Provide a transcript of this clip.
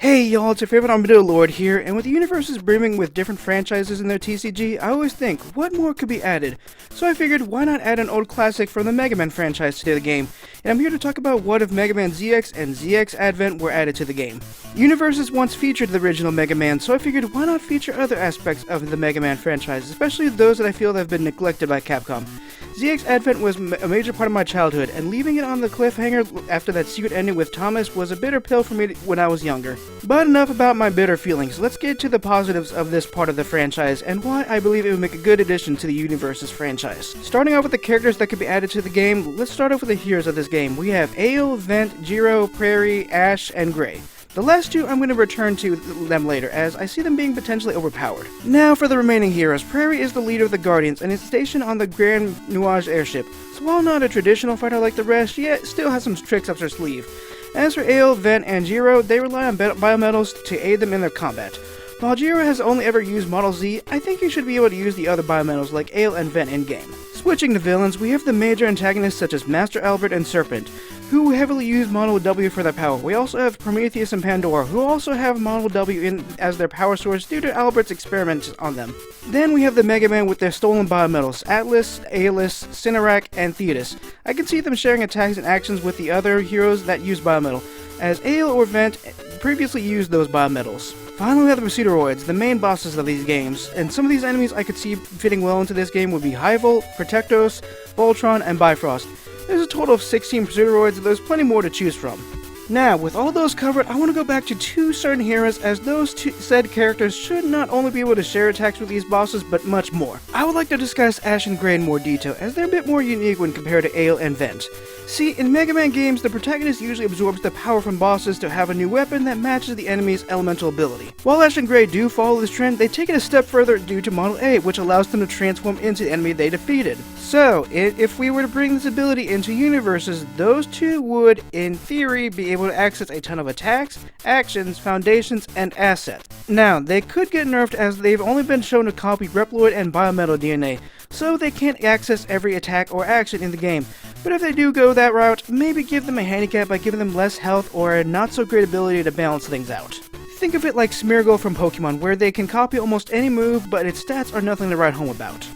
Hey y'all, it's your favorite Armadillo Lord here, and with the universes brimming with different franchises in their TCG, I always think, what more could be added? So I figured, why not add an old classic from the Megaman franchise to the game? And I'm here to talk about what if Megaman ZX and ZX Advent were added to the game. UniVersus once featured the original Mega Man, so I figured why not feature other aspects of the Mega Man franchise, especially those that I feel that have been neglected by Capcom. ZX Advent was a major part of my childhood, and leaving it on the cliffhanger after that secret ending with Thomas was a bitter pill for me when I was younger. But enough about my bitter feelings, let's get to the positives of this part of the franchise, and why I believe it would make a good addition to the UniVersus franchise. Starting off with the characters that could be added to the game, let's start off with the heroes of this game. We have Ale, Vent, Jiro, Prairie, Ash, and Gray. The last two I'm going to return to them later, as I see them being potentially overpowered. Now for the remaining heroes. Prairie is the leader of the Guardians, and is stationed on the Grand Nuage airship, so while not a traditional fighter like the rest, she still has some tricks up her sleeve. As for Ale, Vent, and Jiro, they rely on biometals to aid them in their combat. While Jiro has only ever used Model Z, I think he should be able to use the other biometals like Ale and Vent in-game. Switching to villains, we have the major antagonists such as Master Albert and Serpent, who heavily use Model W for their power. We also have Prometheus and Pandora, who also have Model W as their power source due to Albert's experiments on them. Then we have the Mega Man with their stolen biometals, Atlas, Aelus, Cinerak, and Thetis. I can see them sharing attacks and actions with the other heroes that use biometal, as Ale or Vent previously used those biometals. Finally, we have the Proceduroids, the main bosses of these games, and some of these enemies I could see fitting well into this game would be Hyvel, Protectos, Voltron, and Bifrost. There's a total of 16 Proceduroids, and there's plenty more to choose from. Now, with all those covered, I want to go back to two certain heroes, as those said characters should not only be able to share attacks with these bosses, but much more. I would like to discuss Ash and Gray in more detail, as they're a bit more unique when compared to Ale and Vent. See, in Mega Man games, the protagonist usually absorbs the power from bosses to have a new weapon that matches the enemy's elemental ability. While Ash and Gray do follow this trend, they take it a step further due to Model A, which allows them to transform into the enemy they defeated. So, if we were to bring this ability into UniVersus, those two would, in theory, be able to access a ton of attacks, actions, foundations, and assets. Now, they could get nerfed as they've only been shown to copy Reploid and Biometal DNA, so they can't access every attack or action in the game. But if they do go that route, maybe give them a handicap by giving them less health or a not so great ability to balance things out. Think of it like Smeargle from Pokemon, where they can copy almost any move, but its stats are nothing to write home about.